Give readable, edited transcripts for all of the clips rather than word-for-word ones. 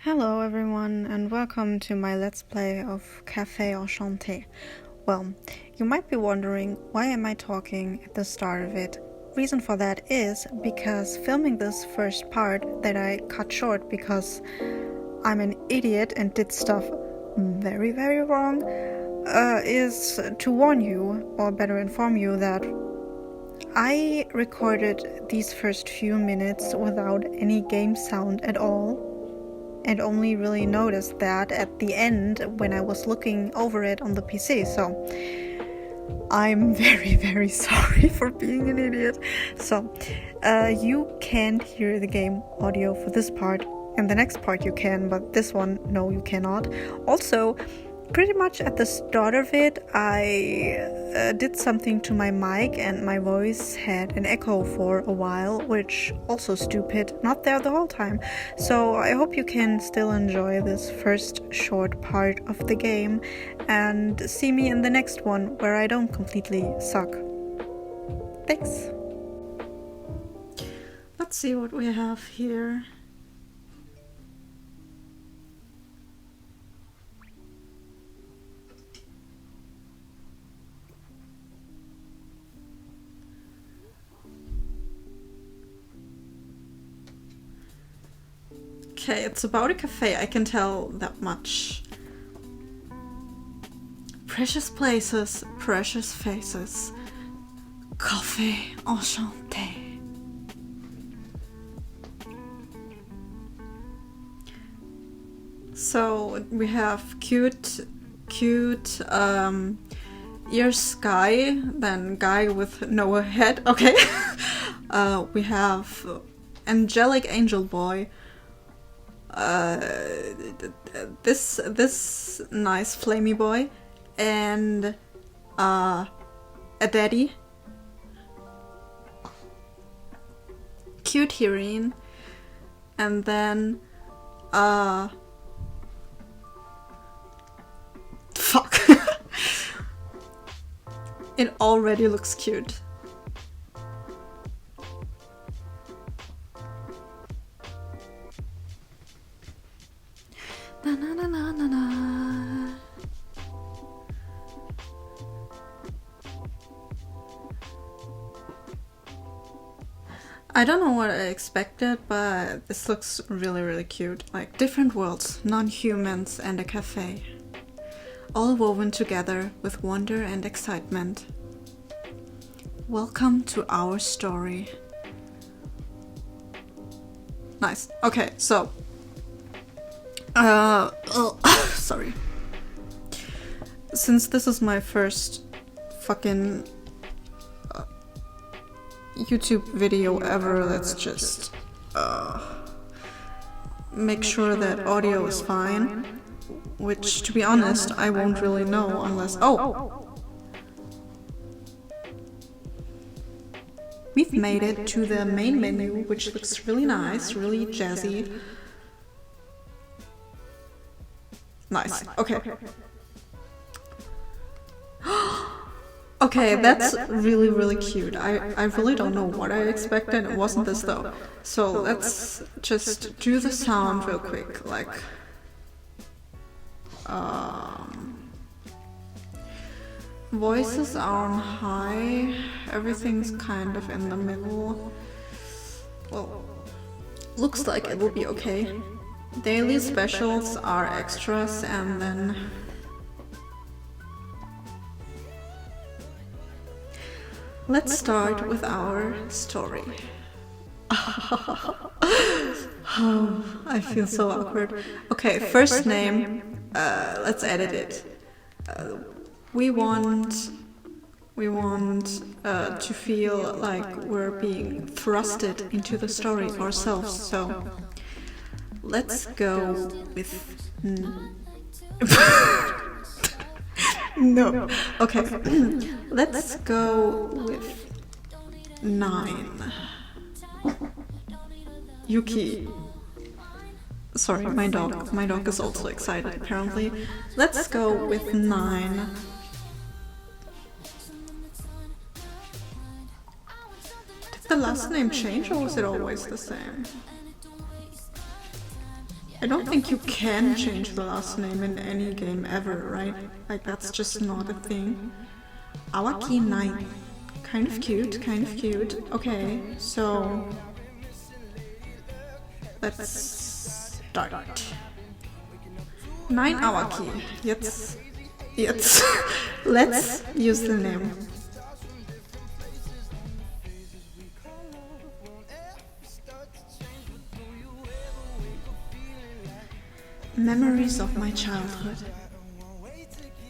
Hello everyone and welcome to my Let's Play of Cafe Enchante. Well, you might be wondering why am I talking at the start of it. Reason for that is because filming this first part that I cut short because I'm an idiot and did stuff very wrong is to warn you, or better inform you, that I recorded these first few minutes without any game sound at all. And only really noticed that at the end when I was looking over it on the PC. So I'm very sorry for being an idiot. So you can't hear the game audio for this part, and the next part you can, but this one, no, you cannot. Also, pretty much at the start of it, I did something to my mic and my voice had an echo for a while, which also stupid, not there the whole time. So I hope you can still enjoy this first short part of the game and see me in the next one where I don't completely suck. Thanks. Let's see what we have here. Okay, it's about a cafe, I can tell that much. Precious places, precious faces. Cafe Enchante. So we have cute ears guy, then guy with no head, okay. We have angelic angel boy. This nice flamey boy, and a daddy, cute heroine, and then fuck. It already looks cute. Na, na, na, na, na, na. I don't know what I expected, but this looks really cute. Like different worlds, non-humans, and a cafe. All woven together with wonder and excitement. Welcome to our story. Nice. Okay, so sorry. Since this is my first fucking YouTube video ever, let's just make sure that audio is fine. Which, to be honest, I won't really know unless... Oh! We've made it to the main menu, which looks really nice, really jazzy. Nice. Okay. Okay, that's really cute. I really don't know what I expected. It wasn't this though. So let's just do the sound real quick. Like, voices are on high. Everything's kind of in the middle. Well, looks like it will be okay. Daily specials are extras, and then let's start with our story. Oh, I feel so awkward. Okay, first name, let's edit it. We want to feel like we're being thrusted into the story ourselves, so let's go with no. Okay. Let's go with 9. Yuki. Sorry, my dog. My dog is also excited, apparently. Let's go with 9. Did the last name change, or was it always the same? I don't think you can change the last name in any game ever, right? Like, that's just not a thing. Awaki 9. Kind of cute, kind of cute. Okay, so let's start. 9 Awaki. Jetzt. Let's use the name. Memories of my childhood.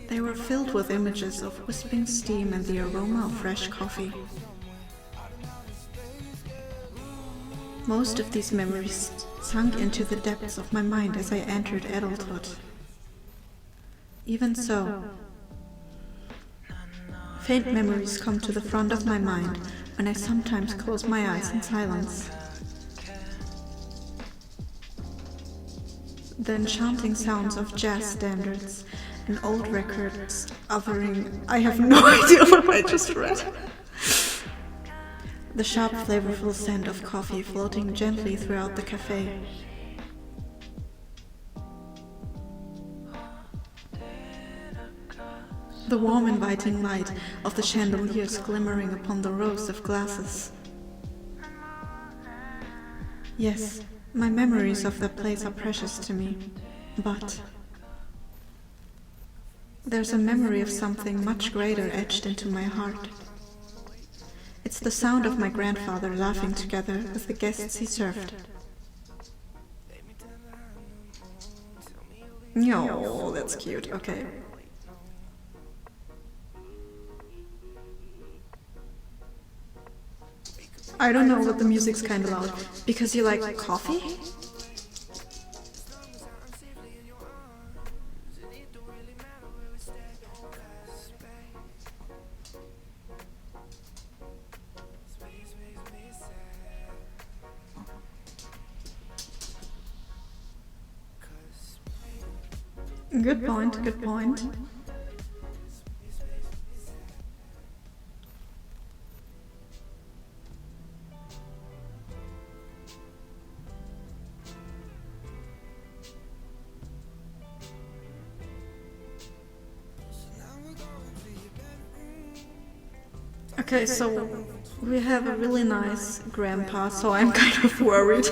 They were filled with images of wisping steam and the aroma of fresh coffee. Most of these memories sunk into the depths of my mind as I entered adulthood. Even so, faint memories come to the front of my mind when I sometimes close my eyes in silence. The enchanting sounds of jazz standards and old records offering... I have no idea what I just read. The sharp, flavorful scent of coffee floating gently throughout the cafe. The warm, inviting light of the chandeliers glimmering upon the rows of glasses. Yes, my memories of that place are precious to me, but there's a memory of something much greater etched into my heart. It's the sound of my grandfather laughing together with the guests he served. No, that's cute, okay. I don't know, but the music's kinda loud. Because you like coffee? Good point, good point. Okay, so we have a really nice grandpa, so I'm kind of worried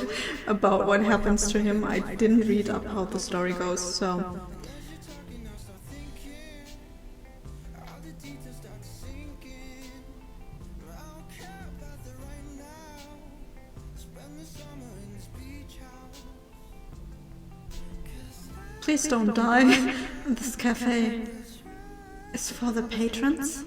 about what happens to him. I didn't read up how the story goes, so... Please don't die. This cafe is for the patrons.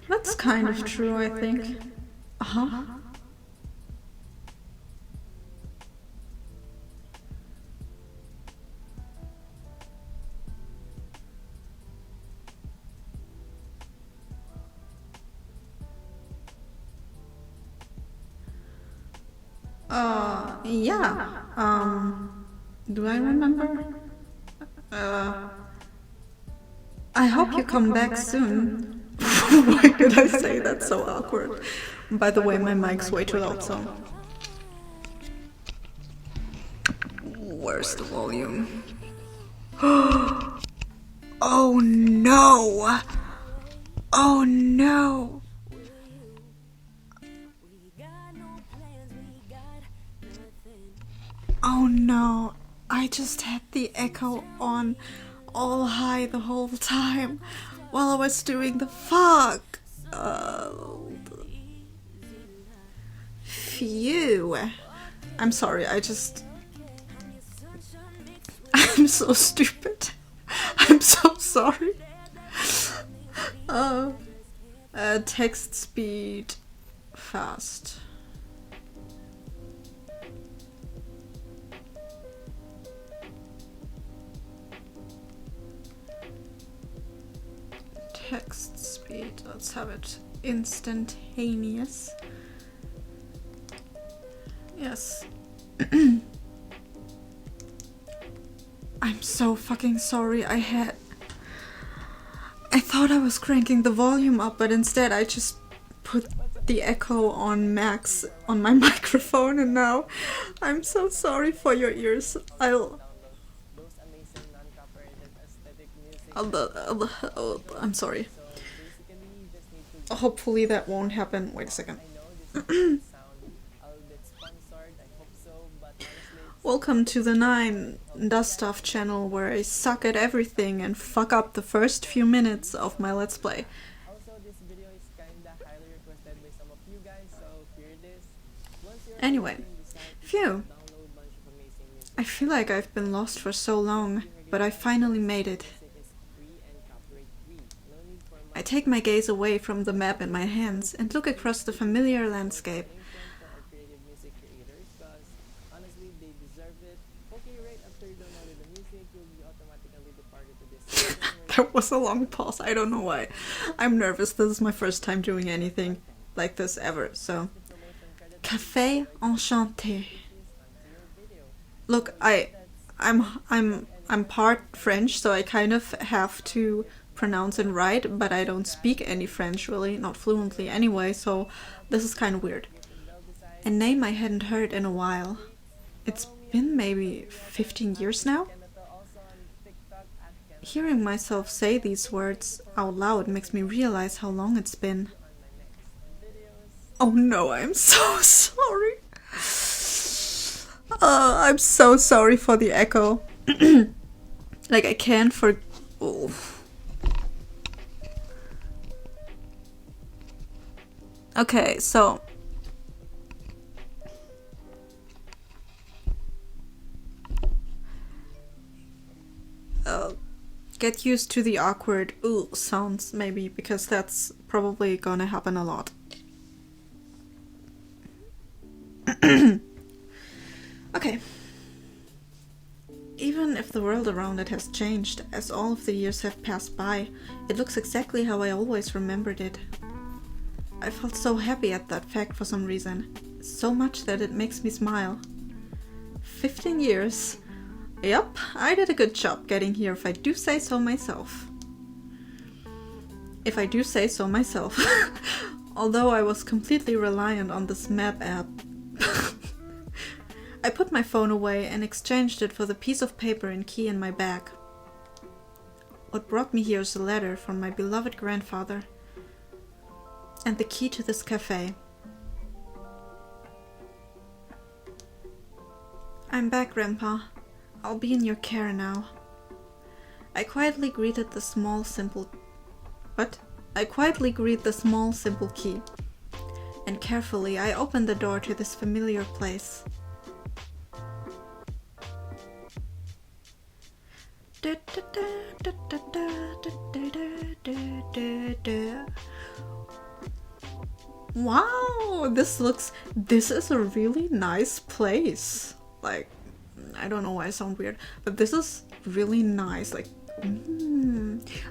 That's kind of true, I think. Uh-huh. Yeah. Do I remember? I hope you come back soon. Why did I say that so awkward? By the way, my mic's way too loud, so... Where's the volume? Oh no! Oh no! Oh no, I just had the echo on all high the whole time while I was doing the fuck. Phew. I'm sorry, I'm so stupid. I'm so sorry. Text speed fast. Text speed, let's have it instantaneous. Yes. I'm so fucking sorry. I thought I was cranking the volume up, but instead I just put the echo on max on my microphone, and now I'm so sorry for your ears. I'm sorry. Hopefully that won't happen. Wait a second. Welcome to the 9 Dust Stuff channel, where I suck at everything and fuck up the first few minutes of my Let's Play. Anyway, phew. I feel like I've been lost for so long, but I finally made it. I take my gaze away from the map in my hands and look across the familiar landscape. That was a long pause, I don't know why. I'm nervous, this is my first time doing anything like this ever, so... Cafe Enchante. Look, I'm part French, so I kind of have to pronounce and write, but I don't speak any French really, not fluently anyway, so this is kind of weird. A name I hadn't heard in a while. It's been maybe 15 years now? Hearing myself say these words out loud makes me realize how long it's been. Oh no, I'm so sorry. I'm so sorry for the echo. Like, I can't for... Oh. Okay, so... Get used to the awkward ooh sounds, maybe, because that's probably gonna happen a lot. Okay. Even if the world around it has changed, as all of the years have passed by, it looks exactly how I always remembered it. I felt so happy at that fact for some reason. So much that it makes me smile. 15 years. Yep, I did a good job getting here, if I do say so myself. If I do say so myself. Although I was completely reliant on this map app. I put my phone away and exchanged it for the piece of paper and key in my bag. What brought me here is a letter from my beloved grandfather. And the key to this cafe. I'm back, Grandpa. I'll be in your care now. I quietly greet the small simple key. And carefully I open the door to this familiar place. Wow, this is a really nice place. Like, I don't know why I sound weird, but this is really nice. Like,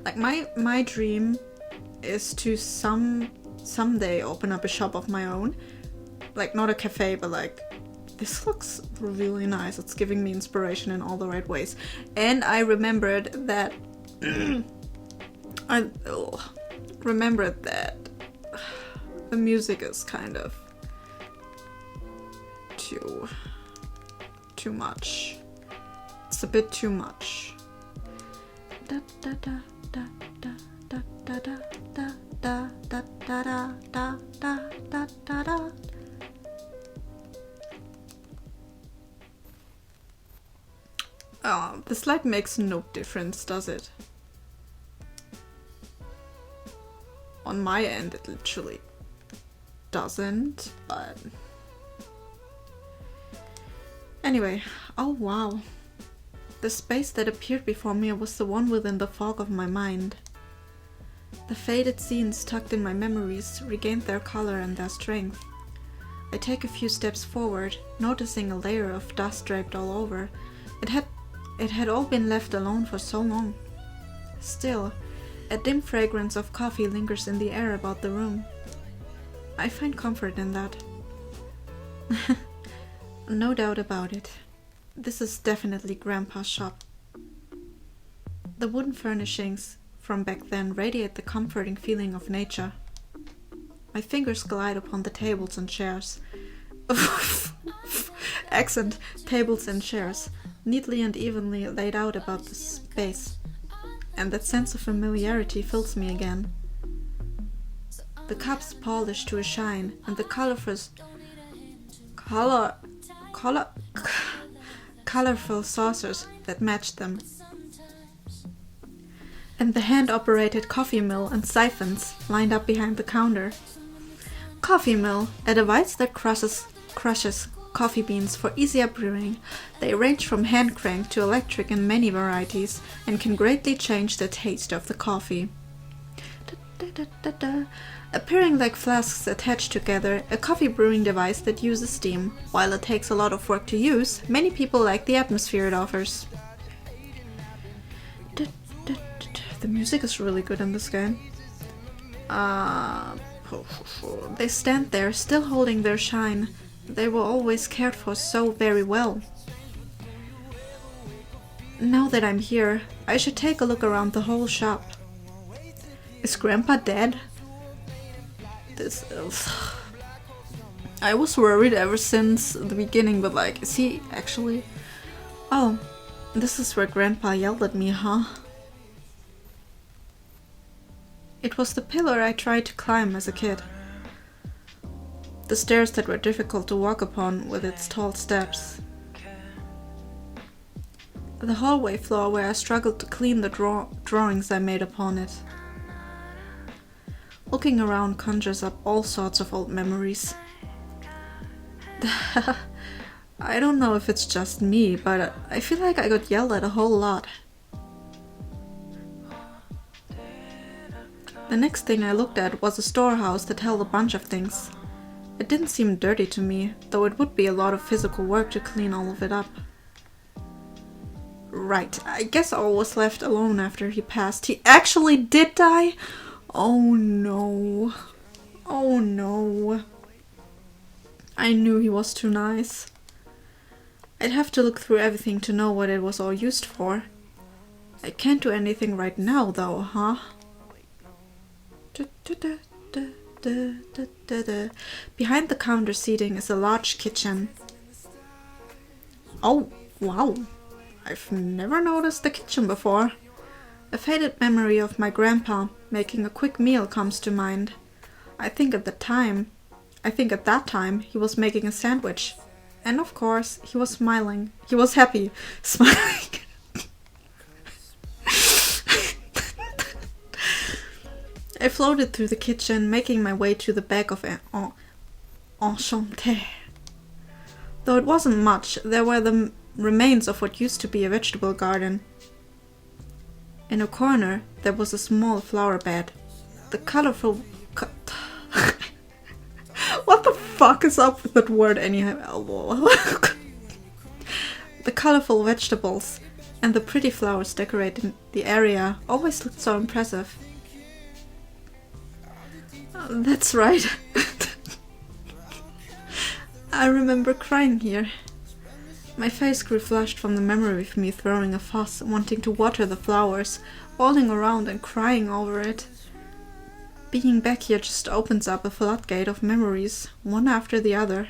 like my dream is to someday open up a shop of my own. Like, not a cafe, but like, this looks really nice. It's giving me inspiration in all the right ways. And I remembered that the music is kind of too much. It's a bit too much. Oh, this light makes no difference, does it? On my end, it literally doesn't, but... Anyway, oh wow. The space that appeared before me was the one within the fog of my mind. The faded scenes tucked in my memories regained their color and their strength. I take a few steps forward, noticing a layer of dust draped all over. It had all been left alone for so long. Still, a dim fragrance of coffee lingers in the air about the room. I find comfort in that. No doubt about it. This is definitely Grandpa's shop. The wooden furnishings from back then radiate the comforting feeling of nature. My fingers glide upon the tables and chairs. Accent, tables and chairs, neatly and evenly laid out about the space. And that sense of familiarity fills me again. The cups polished to a shine, and the colorful saucers that matched them. And the hand-operated coffee mill and siphons lined up behind the counter. Coffee mill, a device that crushes coffee beans for easier brewing. They range from hand crank to electric in many varieties and can greatly change the taste of the coffee. Appearing like flasks attached together, a coffee brewing device that uses steam. While it takes a lot of work to use, many people like the atmosphere it offers. The music is really good in this game. They stand there, still holding their shine. They were always cared for so very well. Now that I'm here, I should take a look around the whole shop. Is Grandpa dead? I was worried ever since the beginning, but like, is he actually... Oh, this is where Grandpa yelled at me, huh? It was the pillar I tried to climb as a kid. The stairs that were difficult to walk upon with its tall steps. The hallway floor where I struggled to clean the drawings I made upon it. Looking around conjures up all sorts of old memories. I don't know if it's just me, but I feel like I got yelled at a whole lot. The next thing I looked at was a storehouse that held a bunch of things. It didn't seem dirty to me, though it would be a lot of physical work to clean all of it up. Right, I guess all was left alone after he passed. He actually did die? Oh no. Oh no. I knew he was too nice. I'd have to look through everything to know what it was all used for. I can't do anything right now though, huh? Behind the counter seating is a large kitchen. Oh, wow. I've never noticed the kitchen before. A faded memory of my grandpa making a quick meal comes to mind. I think at that time he was making a sandwich. And of course, he was smiling. He was happy, smiling. I floated through the kitchen, making my way to the back of Enchante. Though it wasn't much, there were the remains of what used to be a vegetable garden. In a corner, there was a small flower bed. The colorful... What the fuck is up with that word anyhow? The colorful vegetables and the pretty flowers decorating the area always looked so impressive. That's right. I remember crying here. My face grew flushed from the memory of me throwing a fuss, wanting to water the flowers, falling around and crying over it. Being back here just opens up a floodgate of memories, one after the other.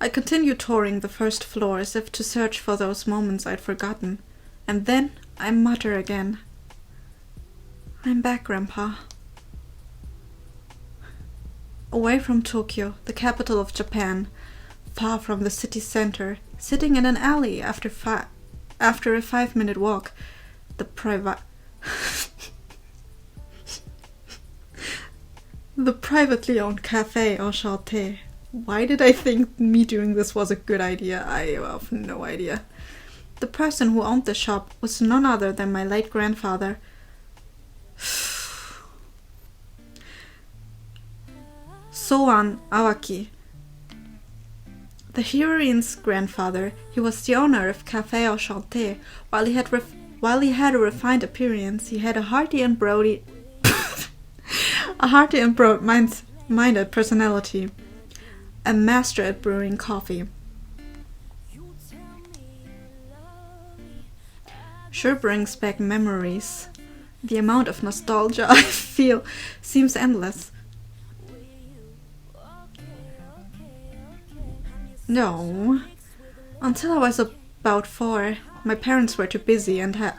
I continued touring the first floor as if to search for those moments I'd forgotten, and then I mutter again. I'm back, Grandpa. Away from Tokyo, the capital of Japan, far from the city center, sitting in an alley after a 5-minute walk, the privately owned Cafe Enchante. Why did I think me doing this was a good idea? I have no idea. The person who owned the shop was none other than my late grandfather. Soan Awaki. The heroine's grandfather, he was the owner of Cafe Enchante. While he had a refined appearance, he had a hearty and broad-minded personality. A master at brewing coffee. sure brings back memories. The amount of nostalgia I feel seems endless. No. Until I was about 4, my parents were too busy and I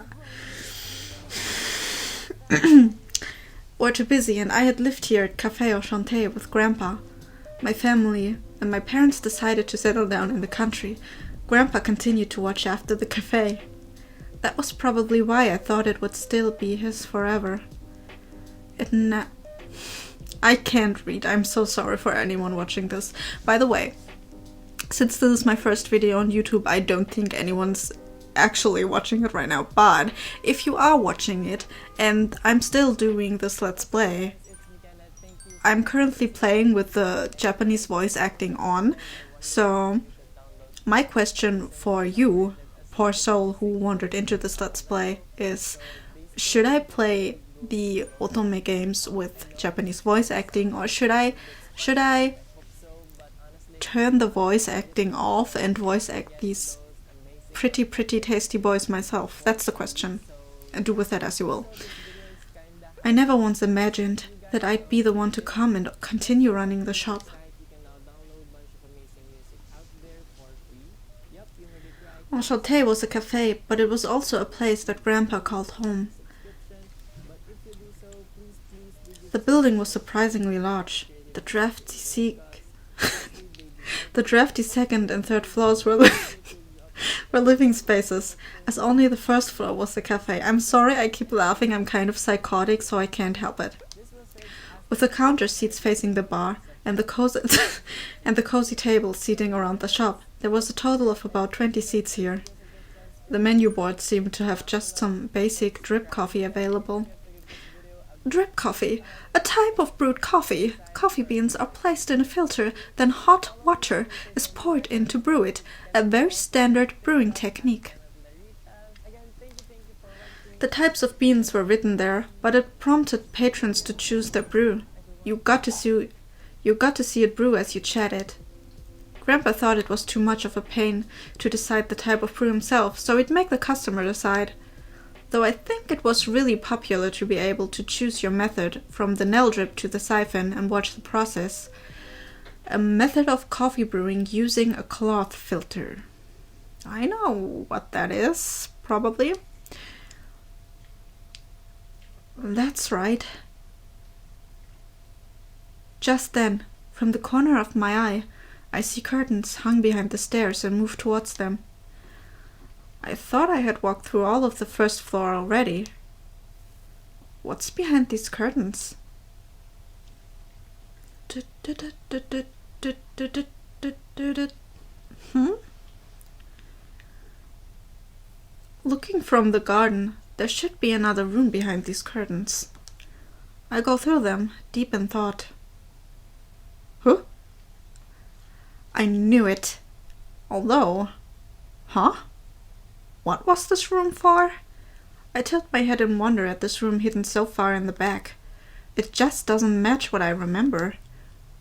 had lived here at Cafe Enchante with Grandpa. My family and my parents decided to settle down in the country. Grandpa continued to watch after the cafe. That was probably why I thought it would still be his forever. I can't read. I'm so sorry for anyone watching this. By the way, since this is my first video on YouTube, I don't think anyone's actually watching it right now. But if you are watching it, and I'm still doing this Let's Play, I'm currently playing with the Japanese voice acting on. So my question for you, poor soul who wandered into this Let's Play, is should I play the otome games with Japanese voice acting, or should I turn the voice acting off and voice act these pretty tasty boys myself? That's the question, and do with that as you will. I never once imagined that I'd be the one to come and continue running the shop. Enchante was a cafe, but it was also a place that Grandpa called home. The building was surprisingly large. The drafty second and third floors were living spaces, as only the first floor was the cafe. I'm sorry I keep laughing, I'm kind of psychotic, so I can't help it. With the counter seats facing the bar, and the cozy tables seating around the shop, there was a total of about 20 seats here. The menu board seemed to have just some basic drip coffee available. Drip coffee, a type of brewed coffee. Coffee beans are placed in a filter, then hot water is poured in to brew it, a very standard brewing technique. The types of beans were written there, but it prompted patrons to choose their brew. You got to see it brew as you chatted. Grandpa thought it was too much of a pain to decide the type of brew himself, so he'd make the customer decide. Though I think it was really popular to be able to choose your method, from the Nell drip to the siphon, and watch the process. A method of coffee brewing using a cloth filter. I know what that is, probably. That's right. Just then, from the corner of my eye, I see curtains hung behind the stairs and move towards them. I thought I had walked through all of the first floor already. What's behind these curtains? Looking from the garden, there should be another room behind these curtains. I go through them, deep in thought. Huh? I knew it. Although... Huh? What was this room for? I tilt my head in wonder at this room hidden so far in the back. It just doesn't match what I remember.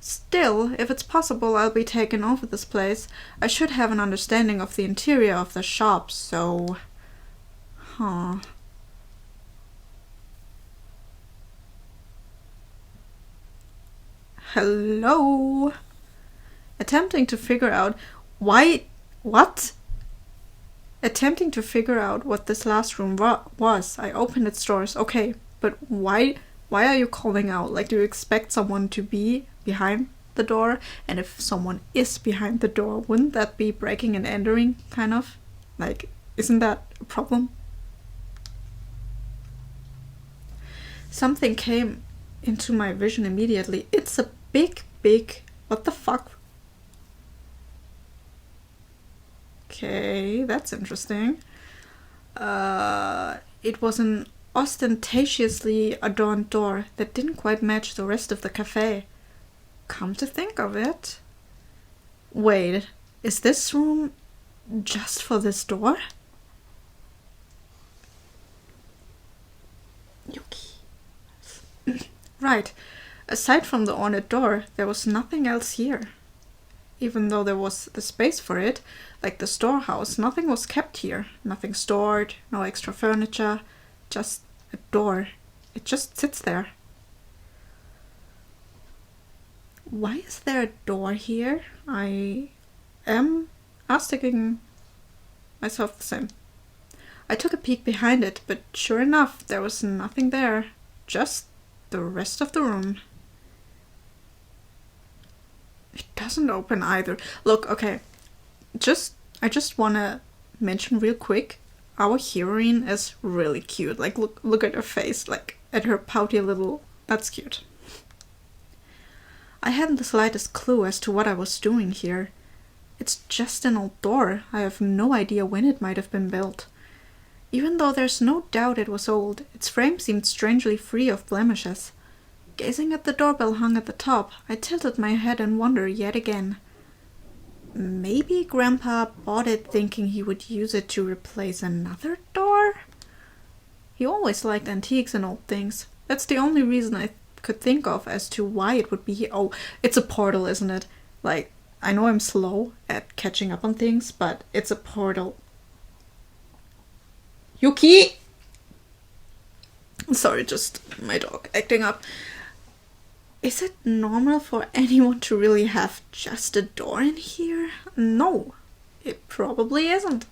Still, if it's possible I'll be taken over this place, I should have an understanding of the interior of the shop, so... Huh... Hello? Attempting to figure out what this last room was. I opened its doors. Okay, but why are you calling out? Like, do you expect someone to be behind the door? And if someone is behind the door, wouldn't that be breaking and entering, kind of? Like, isn't that a problem? Something came into my vision immediately. It's a big... What the fuck? Okay, that's interesting. It was an ostentatiously adorned door that didn't quite match the rest of the cafe. Come to think of it... Wait, is this room just for this door? Yuki. Right. Aside from the ornate door, there was nothing else here. even though there was the space for it, like the storehouse. Nothing was kept here. Nothing stored, no extra furniture, just a door. It just sits there. Why is there a door here? I am asking myself the same. I took a peek behind it, but sure enough, there was nothing there. Just the rest of the room. It doesn't open either. Look, okay. I just wanna mention real quick, our heroine is really cute. Like, look at her face, like at her pouty little. That's cute. I hadn't the slightest clue as to what I was doing here. It's just an old door. I have no idea when it might have been built. Even though there's no doubt it was old, its frame seemed strangely free of blemishes. Gazing at the doorbell hung at the top, I tilted my head in wonder yet again. Maybe Grandpa bought it thinking he would use it to replace another door? He always liked antiques and old things. That's the only reason I could think of as to why it would be here. Oh, it's a portal, isn't it? Like, I know I'm slow at catching up on things, but it's a portal. Yuki! Sorry, just my dog acting up. Is it normal for anyone to really have just a door in here? No, it probably isn't.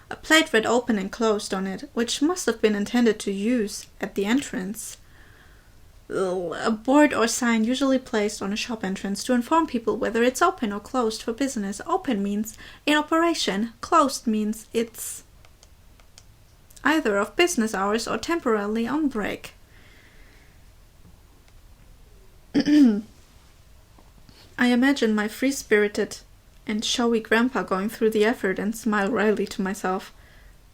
A plate read open and closed on it, which must have been intended to use at the entrance. A board or sign usually placed on a shop entrance to inform people whether it's open or closed for business. Open means in operation, closed means it's either of business hours or temporarily on break. I imagine my free-spirited and showy grandpa going through the effort and smile wryly to myself.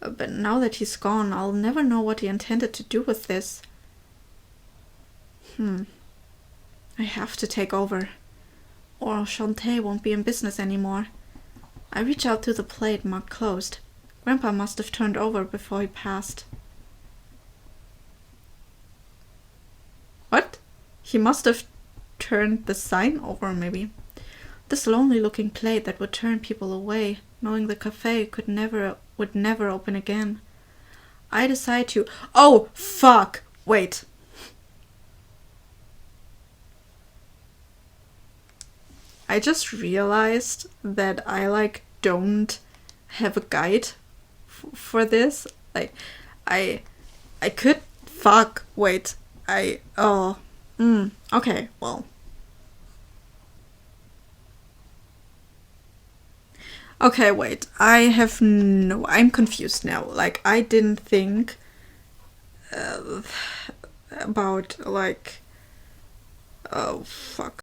But now that he's gone, I'll never know what he intended to do with this. I have to take over, or Enchante won't be in business anymore. I reach out to the plate marked closed. Grandpa must have turned over before he passed. What? He must have turned the sign over, maybe. This lonely-looking plate that would turn people away, knowing the cafe would never open again. I decide to... Oh, fuck! Wait. I just realized that I, don't have a guide for this. I could... Fuck, wait. Okay, well. Okay, wait. I'm confused now. I didn't think about, oh, fuck.